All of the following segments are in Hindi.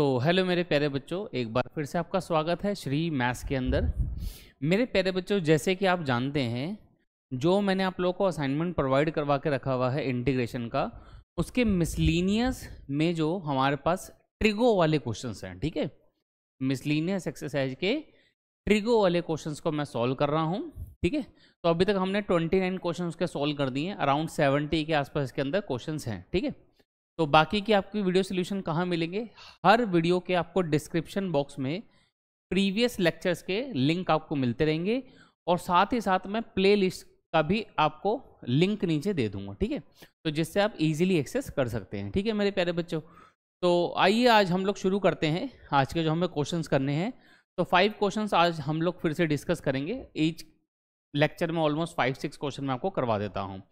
हेलो मेरे प्यारे बच्चों, एक बार फिर से आपका स्वागत है श्री मैथ्स के अंदर। मेरे प्यारे बच्चों, जैसे कि आप जानते हैं, जो मैंने आप लोगों को असाइनमेंट प्रोवाइड करवा के रखा हुआ है इंटीग्रेशन का, उसके मिसलीनियस में जो हमारे पास ट्रिगो वाले क्वेश्चंस हैं, ठीक है, मिसलीनियस एक्सरसाइज के ट्रिगो वाले क्वेश्चंस को मैं सॉल्व कर रहा हूँ। ठीक है, तो अभी तक हमने 29 क्वेश्चन उसके सॉल्व कर दिए हैं, अराउंड 70 के आसपास इसके अंदर क्वेश्चंस हैं। ठीक है, तो बाकी की आपकी वीडियो सोल्यूशन कहाँ मिलेंगे? हर वीडियो के आपको डिस्क्रिप्शन बॉक्स में प्रीवियस लेक्चर्स के लिंक आपको मिलते रहेंगे, और साथ ही साथ मैं प्ले लिस्ट का भी आपको लिंक नीचे दे दूंगा। ठीक है, तो जिससे आप इजीली एक्सेस कर सकते हैं। ठीक है मेरे प्यारे बच्चों, तो आइए आज हम लोग शुरू करते हैं आज के जो हमें क्वेश्चंस करने हैं। तो 5 क्वेश्चंस आज हम लोग फिर से डिस्कस करेंगे। ईच लेक्चर में ऑलमोस्ट 5-6 क्वेश्चन मैं आपको करवा देता हूँ,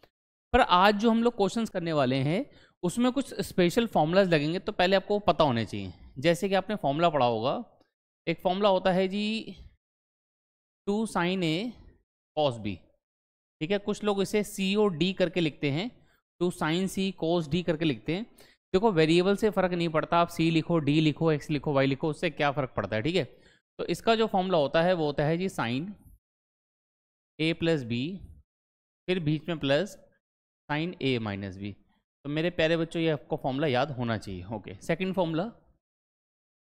पर आज जो हम लोग क्वेश्चंस करने वाले हैं उसमें कुछ स्पेशल फॉर्मूलाज लगेंगे, तो पहले आपको पता होने चाहिए। जैसे कि आपने फॉर्मूला पढ़ा होगा, एक फॉर्मूला होता है जी 2 sin A cos B। ठीक है, कुछ लोग इसे C और D करके लिखते हैं, 2 sin C cos D करके लिखते हैं। देखो, वेरिएबल से फ़र्क नहीं पड़ता, आप C लिखो, D लिखो, X लिखो, Y लिखो, उससे क्या फ़र्क पड़ता है। ठीक है, तो इसका जो फॉर्मूला होता है वो होता है जी sin A प्लस बी, फिर बीच में plus sin A minus b. तो मेरे प्यारे बच्चों, ये आपको फॉर्मूला याद होना चाहिए। ओके, सेकंड फॉर्मूला,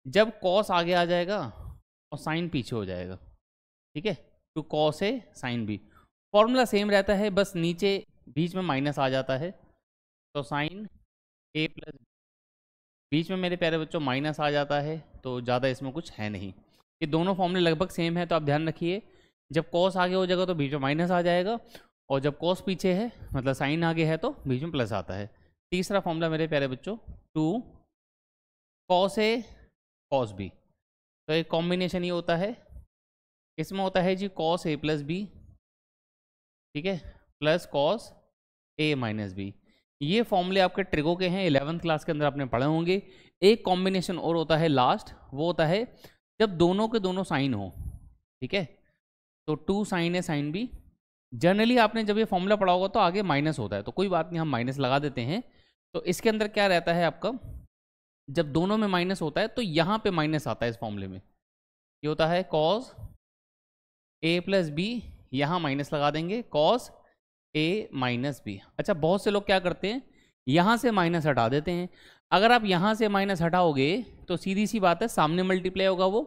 जब cos आगे आ जाएगा और sin पीछे हो जाएगा। ठीक है, two cos A sin B, formula same रहता है, बस नीचे बीच में माइनस आ जाता है, तो sin A प्लस बीच में मेरे प्यारे बच्चों माइनस आ जाता है, तो ज़्यादा इसमें कुछ है नहीं। ये दोनों फॉर्मूले लगभग सेम है, तो आप ध्यान रखिए, जब cos आगे हो जाएगा तो बीच में माइनस आ जाएगा, और जब cos पीछे है मतलब sin आगे है तो बीच में प्लस आता है। तीसरा फॉर्मूला मेरे प्यारे बच्चों, 2 cos A cos B, तो एक कॉम्बिनेशन ये होता है, इसमें होता है जी cos A प्लस बी, ठीक है, plus cos A minus b. ये फॉर्मूले आपके ट्रिगो के हैं, 11th क्लास के अंदर आपने पढ़े होंगे। एक कॉम्बिनेशन और होता है लास्ट, वो होता है जब दोनों के दोनों साइन हो। ठीक है, तो 2 sin A sin B, generally आपने जब ये फॉर्मूला पढ़ा होगा तो आगे माइनस होता है, तो कोई बात नहीं, हम माइनस लगा देते हैं। तो इसके अंदर क्या रहता है आपका, जब दोनों में माइनस होता है तो यहाँ पे माइनस आता है इस फॉर्मूले में, ये होता है cos A प्लस बी, यहाँ माइनस लगा देंगे cos A माइनस बी। अच्छा, बहुत से लोग क्या करते हैं, यहाँ से माइनस हटा देते हैं। अगर आप यहाँ से माइनस हटाओगे तो सीधी सी बात है, सामने मल्टीप्लाई होगा वो,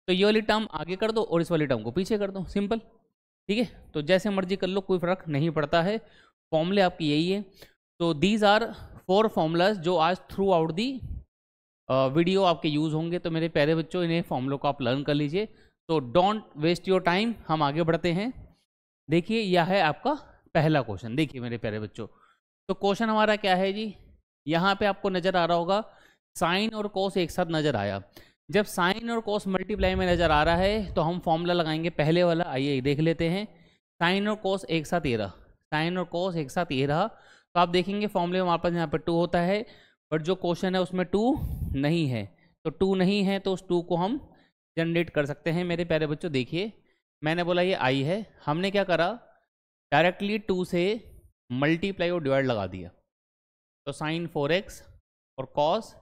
तो ये वाली टर्म आगे कर दो और इस वाली टर्म को पीछे कर दो, सिंपल। ठीक है, तो जैसे मर्जी कर लो, कोई फर्क नहीं पड़ता है, फॉर्मूले आपकी यही है। तो दीज आर 4 फॉर्मूलाज जो आज थ्रू आउट दी वीडियो आपके यूज़ होंगे। तो मेरे प्यारे बच्चों, इन्हें फॉर्मूलों को आप लर्न कर लीजिए, तो डोंट वेस्ट योर टाइम, हम आगे बढ़ते हैं। देखिए, यह है आपका पहला क्वेश्चन। देखिए मेरे प्यारे बच्चों, तो क्वेश्चन हमारा क्या है जी, यहाँ पे आपको नज़र आ रहा होगा साइन और कोस एक साथ नज़र आया। जब साइन और कोस मल्टीप्लाई में नज़र आ रहा है तो हम फॉर्मूला लगाएंगे पहले वाला, आइए देख लेते हैं। साइन और कोस एक साथ ये रहा, साइन और कोस एक साथ ये रहा, तो आप देखेंगे फॉर्मूले में हमारे पास यहाँ पर 2 होता है, बट जो क्वेश्चन है उसमें 2 नहीं है, तो 2 नहीं है तो उस 2 को हम जनरेट कर सकते हैं। मेरे प्यारे बच्चों देखिए, मैंने बोला ये आई है, हमने क्या करा, डायरेक्टली 2 से मल्टीप्लाई और डिवाइड लगा दिया, तो साइन 4x और कॉस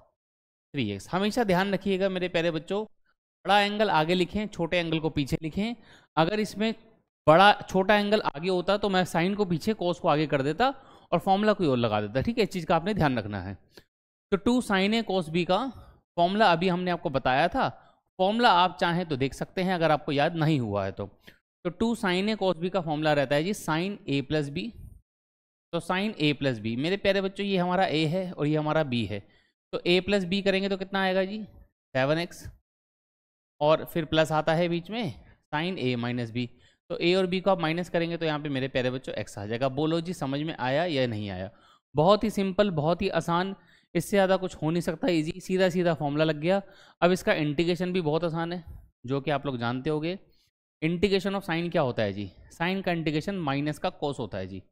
3x। हमेशा ध्यान रखिएगा मेरे प्यारे बच्चों, बड़ा एंगल आगे लिखें, छोटे एंगल को पीछे लिखें। अगर इसमें बड़ा छोटा एंगल आगे होता तो मैं साइन को पीछे, कॉस को आगे कर देता और फॉर्मूला कोई और लगा देता। ठीक है, इस चीज़ का आपने ध्यान रखना है। तो 2 sin A cos B का फॉर्मूला अभी हमने आपको बताया था, फॉर्मूला आप चाहें तो देख सकते हैं अगर आपको याद नहीं हुआ है तो 2 sin A cos B का फॉर्मूला रहता है जी sin A प्लस बी। तो sin A प्लस बी, मेरे प्यारे बच्चों, ये हमारा A है और ये हमारा B है, तो A प्लस बी करेंगे तो कितना आएगा जी 7x, और फिर प्लस आता है बीच में sin A माइनस बी, तो A और B को आप माइनस करेंगे तो यहाँ पे मेरे प्यारे बच्चों x आ जाएगा। बोलो जी, समझ में आया या नहीं आया? बहुत ही सिंपल, बहुत ही आसान, इससे ज़्यादा कुछ हो नहीं सकता, इजी, सीधा सीधा फॉर्मूला लग गया। अब इसका इंटीग्रेशन भी बहुत आसान है, जो कि आप लोग जानते होंगे। इंटीग्रेशन ऑफ साइन क्या होता है जी, साइन का इंटीग्रेशन माइनस का कॉस होता है जी,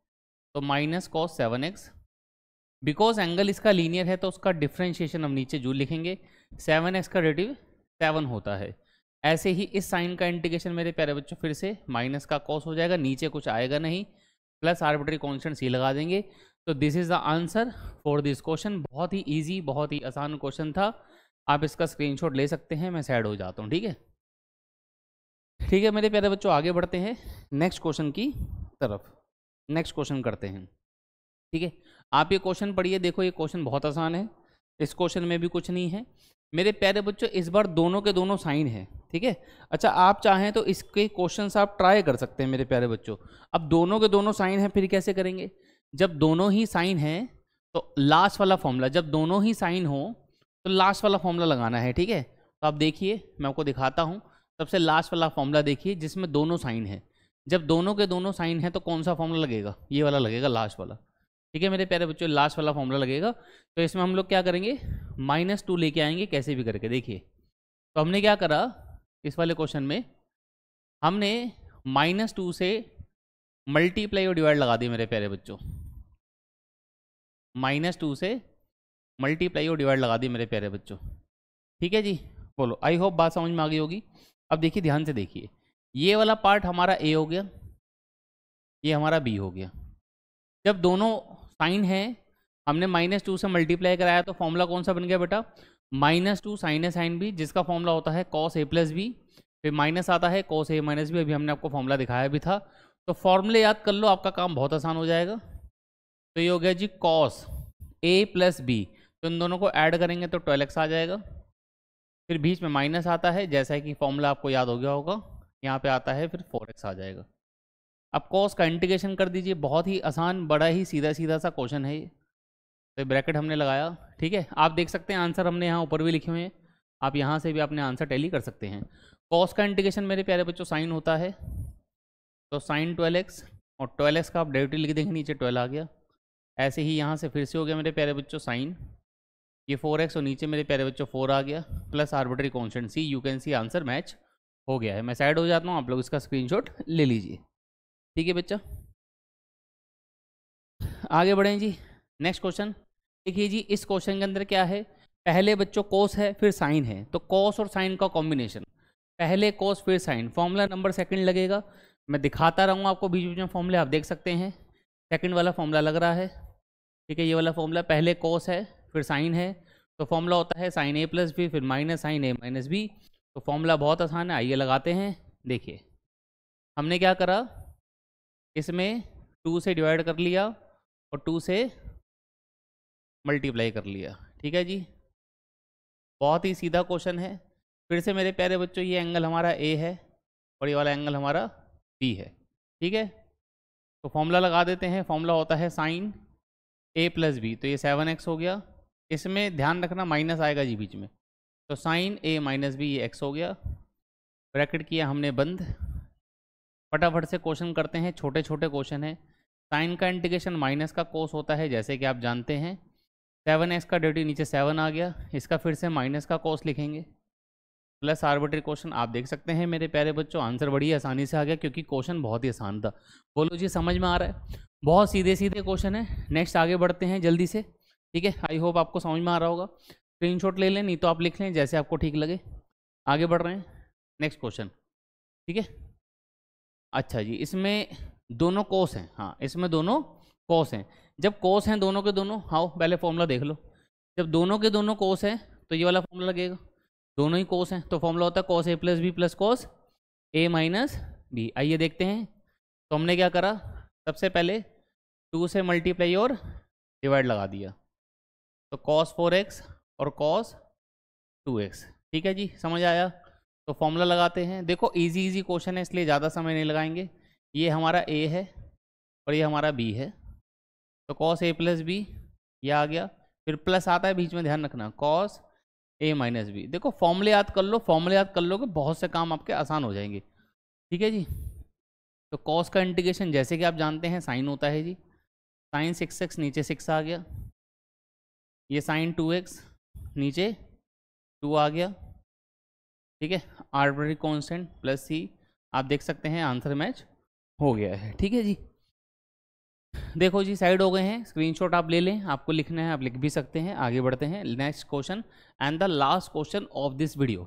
तो minus cos 7x, because angle इसका लीनियर है तो उसका डिफ्रेंशिएशन हम नीचे जो लिखेंगे, 7x का डेरिवेटिव 7 होता है। ऐसे ही इस साइन का इंटीग्रेशन मेरे प्यारे बच्चों फिर से माइनस का कॉस हो जाएगा, नीचे कुछ आएगा नहीं, प्लस आर्बिट्री कॉन्स्टेंट सी लगा देंगे। तो this is the answer for this question. बहुत ही इजी, बहुत ही आसान क्वेश्चन था। आप इसका स्क्रीनशॉट ले सकते हैं, मैं साइड हो जाता हूँ। ठीक है, ठीक है मेरे प्यारे बच्चों, आगे बढ़ते हैं नेक्स्ट क्वेश्चन की तरफ। नेक्स्ट क्वेश्चन करते हैं। ठीक है, आप ये क्वेश्चन पढ़िए, देखो ये क्वेश्चन बहुत आसान है, इस क्वेश्चन में भी कुछ नहीं है मेरे प्यारे बच्चों। इस बार दोनों के दोनों साइन है। ठीक है, अच्छा आप चाहें तो इसके क्वेश्चंस आप ट्राई कर सकते हैं मेरे प्यारे बच्चों। अब दोनों के दोनों साइन है, फिर कैसे करेंगे? जब दोनों ही साइन है तो लास्ट वाला फॉर्मूला, जब दोनों ही साइन हो तो लास्ट वाला फॉर्मूला लगाना है। ठीक है, तो आप देखिए मैं आपको दिखाता हूँ। सबसे लास्ट वाला फॉर्मूला देखिए जिसमें दोनों साइन है। जब दोनों के दोनों साइन है तो कौन सा फॉर्मूला लगेगा? ये वाला लगेगा, लास्ट वाला। ठीक है मेरे प्यारे बच्चों, लास्ट वाला फॉर्मूला लगेगा। तो इसमें हम लोग क्या करेंगे, -2 लेके आएंगे कैसे भी करके। देखिए तो हमने क्या करा इस वाले क्वेश्चन में, हमने -2 से मल्टीप्लाई और डिवाइड लगा दी मेरे प्यारे बच्चों। -2 से मल्टीप्लाई और डिवाइड लगा दी मेरे प्यारे बच्चों। ठीक है जी, बोलो, आई होप बात समझ में आ गई होगी। अब देखिए ध्यान से देखिए, ये वाला पार्ट हमारा ए हो गया, ये हमारा बी हो गया। जब दोनों साइन है, हमने -2 से मल्टीप्लाई कराया तो फॉर्मूला कौन सा बन गया बेटा? -2 साइन ए साइन बी, जिसका फॉर्मूला होता है cos a प्लस बी, फिर माइनस आता है cos a माइनस बी। अभी हमने आपको फॉर्मूला दिखाया भी था, तो फॉर्मूले याद कर लो, आपका काम बहुत आसान हो जाएगा। तो ये हो गया जी cos a प्लस बी, तो इन दोनों को ऐड करेंगे तो 12x आ जाएगा। फिर बीच में माइनस आता है, जैसा कि फॉर्मूला आपको याद हो गया होगा, यहाँ पे आता है, फिर 4x आ जाएगा। अब cos का इंटीग्रेशन कर दीजिए, बहुत ही आसान, बड़ा ही सीधा सीधा सा क्वेश्चन है ये। तो ब्रैकेट हमने लगाया। ठीक है, आप देख सकते हैं आंसर हमने यहाँ ऊपर भी लिखे हुए हैं, आप यहाँ से भी अपने आंसर टैली कर सकते हैं। cos का इंटीग्रेशन मेरे प्यारे बच्चों साइन होता है, तो साइन 12x, और 12x का आप डायरेक्टली लिख देंगे, नीचे 12 आ गया। ऐसे ही यहाँ से फिर से हो गया मेरे प्यारे बच्चों साइन, ये 4x और नीचे मेरे प्यारे बच्चों 4 आ गया, plus arbitrary constant c. You can see answer match हो गया है। मैं साइड हो जाता हूँ, आप लोग इसका स्क्रीनशॉट ले लीजिए। ठीक है बच्चा, आगे बढ़ें जी। नेक्स्ट क्वेश्चन देखिए जी, इस क्वेश्चन के अंदर क्या है, पहले बच्चों कोस है फिर साइन है, तो कोस और साइन का कॉम्बिनेशन, पहले कोस फिर साइन, फॉर्मूला नंबर सेकंड लगेगा। मैं दिखाता रहूँगा आपको बीच बीच में फॉर्मूले, आप देख सकते हैं सेकंड वाला फॉर्मूला लग रहा है। ठीक है, ये वाला फॉर्मूला, पहले कोस है फिर साइन है, तो फॉर्मूला होता है sin a प्लस बी, फिर minus sin a minus b. तो फॉर्मूला बहुत आसान है, आइए लगाते हैं। देखिए हमने क्या करा, इसमें 2 से डिवाइड कर लिया और 2 से मल्टीप्लाई कर लिया। ठीक है जी, बहुत ही सीधा क्वेश्चन है। फिर से मेरे प्यारे बच्चों, ये एंगल हमारा ए है और ये वाला एंगल हमारा बी है। ठीक है, तो फॉर्मूला लगा देते हैं। फॉर्मूला होता है साइन a प्लस बी, तो ये 7x हो गया। इसमें ध्यान रखना माइनस आएगा जी बीच में, तो साइन a माइनस बी, ये x हो गया। ब्रैकेट किया हमने बंद। फटाफट से क्वेश्चन करते हैं, छोटे छोटे क्वेश्चन है। साइन का इंटीग्रेशन माइनस का कोस होता है, जैसे कि आप जानते हैं। 7x का ड्यूटी नीचे 7 आ गया, इसका फिर से माइनस का कोस लिखेंगे, प्लस आर्बिट्री क्वेश्चन। आप देख सकते हैं मेरे प्यारे बच्चों, आंसर बड़ी आसानी से आ गया, क्योंकि क्वेश्चन बहुत ही आसान था। बोलो जी, समझ में आ रहा है? बहुत सीधे सीधे क्वेश्चन है। नेक्स्ट आगे बढ़ते हैं जल्दी से। ठीक है, आई होप आपको समझ में आ रहा होगा। स्क्रीनशॉट ले लें, नहीं तो आप लिख लें, जैसे आपको ठीक लगे। आगे बढ़ रहे हैं, नेक्स्ट क्वेश्चन। ठीक है, अच्छा जी, इसमें दोनों कोस हैं। हाँ, इसमें दोनों कोस हैं। जब कोस हैं दोनों के दोनों, हाँ पहले फॉर्मूला देख लो। जब दोनों के दोनों कोस हैं तो ये वाला फॉर्मूला लगेगा, दोनों ही कोस हैं, तो फॉर्मूला होता है cos a plus b plus cos a minus b. आइए देखते हैं। तो हमने क्या करा, सबसे पहले 2 से मल्टीप्लाई और डिवाइड लगा दिया, तो cos 4x और cos 2x। ठीक है जी, समझ आया? तो फॉर्मूला लगाते हैं। देखो इजी इजी क्वेश्चन है, इसलिए ज़्यादा समय नहीं लगाएंगे। ये हमारा a है और ये हमारा b है, तो cos a प्लस बी ये आ गया, फिर प्लस आता है बीच में, ध्यान रखना, cos a माइनस बी। देखो फॉर्मूले याद कर लो, फॉर्मूले याद कर लो कि बहुत से काम आपके आसान हो जाएंगे। ठीक है जी, तो cos का इंटीग्रेशन जैसे कि आप जानते हैं साइन होता है जी, साइन 6x नीचे 6 आ गया, ये साइन 2x नीचे 2 आ गया। ठीक है, आर्बिट्री कांस्टेंट प्लस सी। आप देख सकते हैं आंसर मैच हो गया है। ठीक है जी, देखो जी साइड हो गए हैं, स्क्रीनशॉट आप ले लें, आपको लिखना है आप लिख भी सकते हैं। आगे बढ़ते हैं, next question and the last question of this video.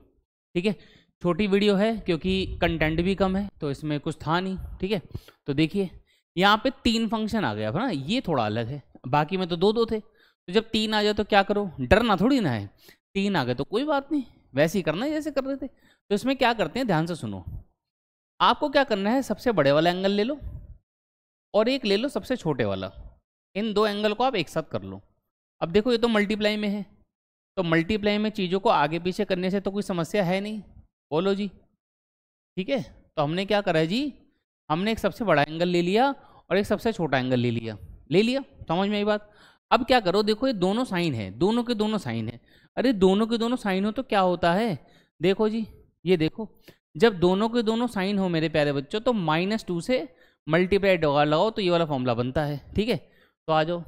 ठीक है, छोटी वीडियो है क्योंकि कंटेंट भी कम है, तो इसमें कुछ था नहीं। ठीक है, तो देखिए यहाँ पे 3 फंक्शन आ गया ना, ये थोड़ा अलग है, बाकी में तो 2 थे। तो जब 3 आ जाए तो क्या करो, डरना थोड़ी ना है। 3 आ गए तो कोई बात नहीं, वैसे ही करना है जैसे कर रहे थे। तो इसमें क्या करते हैं, ध्यान से सुनो। आपको क्या करना है, सबसे बड़े वाला एंगल ले लो और एक ले लो सबसे छोटे वाला, इन दो एंगल को आप एक साथ कर लो। अब देखो ये तो मल्टीप्लाई में है, तो मल्टीप्लाई में चीज़ों को आगे पीछे करने से तो कोई समस्या है नहीं, बोलो जी। ठीक है, तो हमने क्या करा है जी, हमने एक सबसे बड़ा एंगल ले लिया और एक सबसे छोटा एंगल ले लिया, समझ में आई बात। अब क्या करो, देखो ये दोनों साइन है, दोनों के दोनों साइन है। अरे दोनों के दोनों साइन हो तो क्या होता है, देखो जी, ये देखो, जब दोनों के दोनों साइन हो मेरे प्यारे बच्चों, तो -2 से मल्टीप्लाई लगाओ तो ये वाला फॉर्मूला बनता है। ठीक है, तो आ जाओ,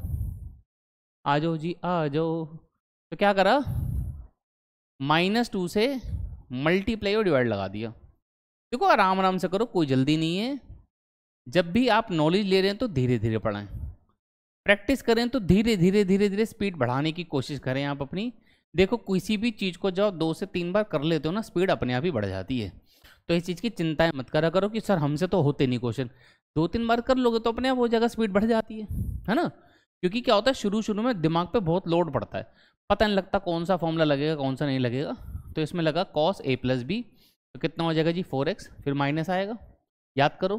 आ जाओ जी, आ जाओ। तो क्या करा, -2 से मल्टीप्लाई और डिवाइड लगा दिया। देखो आराम आराम से करो, कोई जल्दी नहीं है। जब भी आप नॉलेज ले रहे हैं तो धीरे धीरे पढ़ाएं, प्रैक्टिस करें तो धीरे धीरे धीरे धीरे स्पीड बढ़ाने की कोशिश करें आप अपनी। देखो किसी भी चीज़ को जब 2 से 3 बार कर लेते हो ना, स्पीड अपने आप ही बढ़ जाती है। तो इस चीज़ की चिंताएं मत करा करो कि सर हमसे तो होते नहीं क्वेश्चन। 2-3 बार कर लोगे तो अपने आप हो जाएगा, स्पीड बढ़ जाती है ना। क्योंकि क्या होता है, शुरू शुरू में दिमाग पे बहुत लोड पड़ता है, पता नहीं लगता कौन सा फॉर्मूला लगेगा कौन सा नहीं लगेगा। तो इसमें लगा cos a + b, तो कितना हो जाएगा जी 4x, फिर माइनस आएगा, याद करो,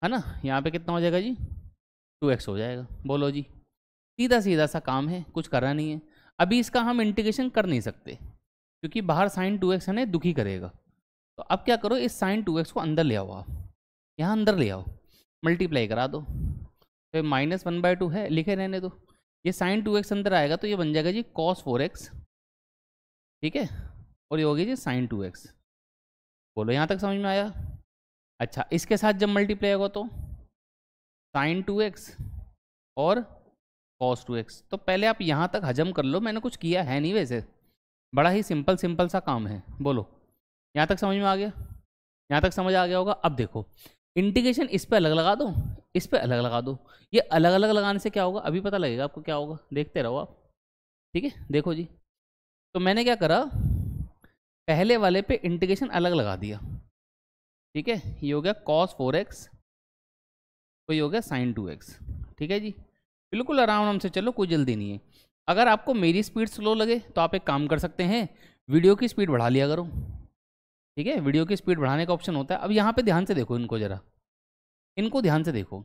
है ना। यहाँ पे कितना हो जाएगा जी 2x हो जाएगा। बोलो जी, सीधा सीधा सा काम है, कुछ करना नहीं है। अभी इसका हम इंटीग्रेशन कर नहीं सकते क्योंकि बाहर sin 2x है ना, दुखी करेगा। तो अब क्या करो, इस sin 2x को अंदर ले आओ, आप यहाँ अंदर ले आओ, मल्टीप्लाई करा दो। तो -1/2 है, लिखे रहने दो। ये sin 2x अंदर आएगा तो ये बन जाएगा जी cos 4x, ठीक है, और ये होगी जी sin 2x। बोलो यहाँ तक समझ में आया। अच्छा, इसके साथ जब मल्टीप्लाई होगा तो sin 2x और cos 2x। तो पहले आप यहाँ तक हजम कर लो, मैंने कुछ किया है नहीं वैसे, बड़ा ही सिंपल सा काम है। बोलो यहाँ तक समझ में आ गया, यहाँ तक समझ आ गया होगा। अब देखो इंटीग्रेशन इस पे अलग लगा दो, इस पे अलग लगा दो। ये अलग अलग लगाने से क्या होगा, अभी पता लगेगा आपको क्या होगा, देखते रहो आप। ठीक है, देखो जी, तो मैंने क्या करा, पहले वाले पे इंटीग्रेशन अलग लगा दिया। ठीक है, ये हो गया cos 4x, तो ये हो गया sin 2x। ठीक है जी, बिल्कुल आराम आराम से चलो, कोई जल्दी नहीं है। अगर आपको मेरी स्पीड स्लो लगे तो आप एक काम कर सकते हैं, वीडियो की स्पीड बढ़ा लिया करो। ठीक है, वीडियो की स्पीड बढ़ाने का ऑप्शन होता है। अब यहाँ पे ध्यान से देखो, इनको जरा, इनको ध्यान से देखो।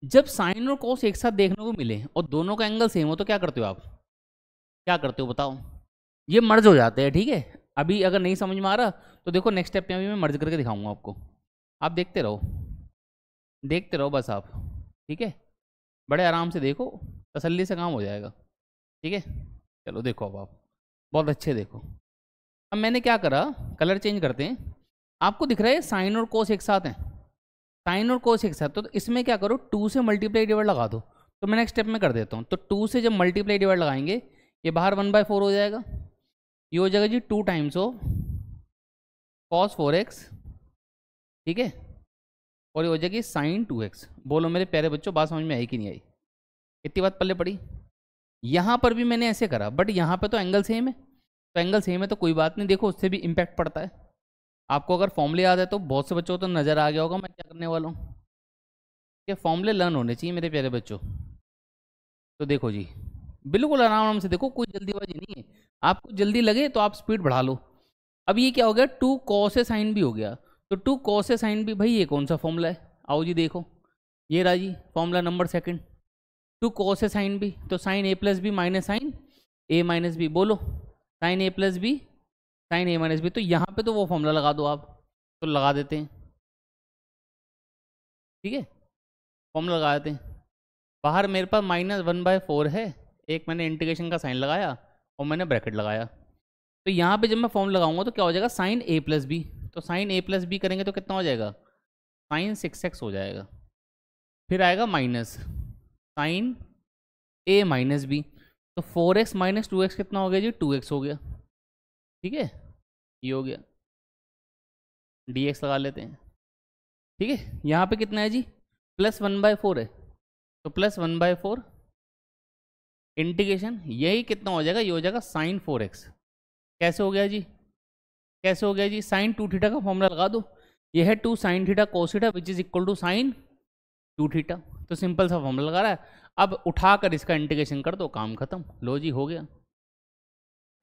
जब साइन और कोस एक साथ देखने को मिले और दोनों का एंगल सेम हो तो क्या करते हो आप, क्या करते हो बताओ, ये मर्ज हो जाते हैं। ठीक है, अभी अगर नहीं समझ में आ रहा तो देखो नेक्स्ट स्टेप में अभी मैं मर्ज करके दिखाऊंगा आपको, आप देखते रहो, देखते रहो बस आप। ठीक है, बड़े आराम से देखो, तसल्ली से काम हो जाएगा। ठीक है, चलो देखो अब आप बहुत अच्छे देखो। अब मैंने क्या करा, कलर चेंज करते हैं। आपको दिख रहा है साइन और कोस एक साथ हैं, साइन और कोस एक साथ, तो इसमें क्या करो, 2 से मल्टीप्लाई डिवाइड लगा दो। तो मैं नेक्स्ट स्टेप में कर देता हूँ। तो 2 से जब मल्टीप्लाई डिवाइड लगाएंगे, ये बाहर 1/4 हो जाएगा, ये हो जाएगा जी 2 टाइम्स ऑफ cos 4x। ठीक है, और ये हो जाएगी sin 2x। बोलो मेरे प्यारे बच्चों, बात समझ में आई कि नहीं आई, इतनी बात पल्ले पड़ी। यहाँ पर भी मैंने ऐसे करा, बट यहाँ पे तो एंगल सेम है, तो एंगल सेम है तो कोई बात नहीं, देखो उससे भी इम्पैक्ट पड़ता है। आपको अगर फॉर्मूले याद है तो बहुत से बच्चों को तो नज़र आ गया होगा मैं क्या करने वाला हूँ। ये फॉर्मूले लर्न होने चाहिए मेरे प्यारे बच्चों। तो देखो जी, बिल्कुल आराम आराम से देखो, कोई जल्दीबाजी नहीं है। आपको जल्दी लगे तो आप स्पीड बढ़ा लो। अब ये क्या हो गया, 2 cos a sin b हो गया। तो 2 cos a sin b, भाई ये कौन सा फॉर्मूला है, आओ जी देखो, ये रहा जी formula number second, 2 cos a sin b, तो sin a + b minus sine a - b। बोलो sin a + b sin a - b, तो यहाँ पे तो वो फॉर्मूला लगा दो आप, तो लगा देते हैं। ठीक है, फॉर्मूला लगा देते हैं। बाहर मेरे पास -1/4 है, एक मैंने इंटीग्रेशन का साइन लगाया और मैंने ब्रैकेट लगाया। तो यहाँ पे जब मैं फॉर्म लगाऊंगा तो क्या हो जाएगा, sin a + b। तो sin a + b करेंगे तो कितना हो जाएगा, sin 6x हो जाएगा। फिर आएगा माइनस sin a - b, तो 4x - 2x कितना हो गया जी, 2x हो गया। ठीक है, ये हो गया, dx लगा लेते हैं। ठीक है, यहाँ पे कितना है जी, +1/4 है, तो +1/4 इंटीग्रेशन, यही कितना हो जाएगा, ये हो जाएगा sin 4x। कैसे हो गया जी, कैसे हो गया जी, sin 2θ का फॉर्मूला लगा दो, ये है 2 sin θ cos θ which is equal to sin 2θ। तो सिंपल सा फॉर्मूला लगा रहा है। अब उठाकर इसका इंटीग्रेशन कर दो, काम खत्म, लो जी हो गया।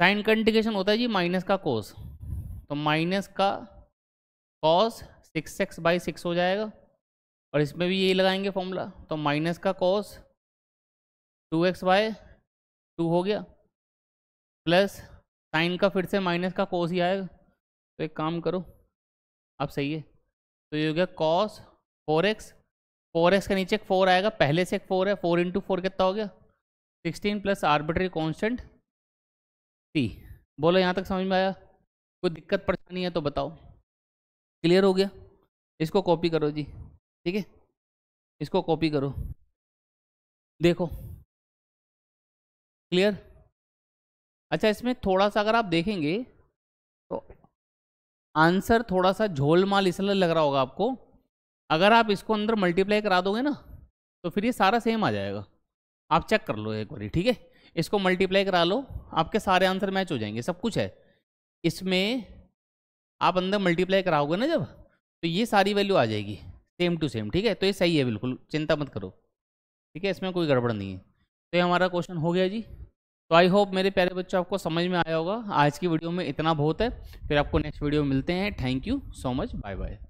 साइन का इंटीग्रेशन होता है जी माइनस का कोस, तो माइनस का कॉस 6x/6 हो जाएगा, और इसमें भी यही लगाएंगे फॉर्मूला, तो माइनस का कॉस 2x/2 हो गया, प्लस साइन का फिर से माइनस का कोस ही आएगा, तो एक काम करो अब सही है, तो ये हो गया कॉस 4x, 4x के नीचे एक 4 आएगा, पहले से एक 4 है, 4 × 4 कितना हो गया 16 प्लस आर्बिट्री कॉन्स्टेंट c। बोलो यहाँ तक समझ में आया? कोई दिक्कत परेशानी है तो बताओ। क्लियर हो गया? इसको कॉपी करो जी, ठीक है, इसको कॉपी करो, देखो क्लियर। अच्छा, इसमें थोड़ा सा अगर आप देखेंगे तो आंसर थोड़ा सा झोलमाल इसलिए लग रहा होगा आपको, अगर आप इसको अंदर मल्टीप्लाई करा दोगे ना तो फिर ये सारा सेम आ जाएगा। आप चेक कर लो एक बारी, ठीक है, इसको मल्टीप्लाई करा लो, आपके सारे आंसर मैच हो जाएंगे, सब कुछ है इसमें। आप अंदर मल्टीप्लाई कराओगे ना जब, तो ये सारी वैल्यू आ जाएगी सेम टू सेम, ठीक है, तो ये सही है, बिल्कुल चिंता मत करो, ठीक है, इसमें कोई गड़बड़ नहीं है। तो ये हमारा क्वेश्चन हो गया जी। तो आई होप मेरे प्यारे बच्चों आपको समझ में आया होगा। आज की वीडियो में इतना बहुत है, फिर आपको नेक्स्ट वीडियो में मिलते हैं। Thank you so much, bye bye.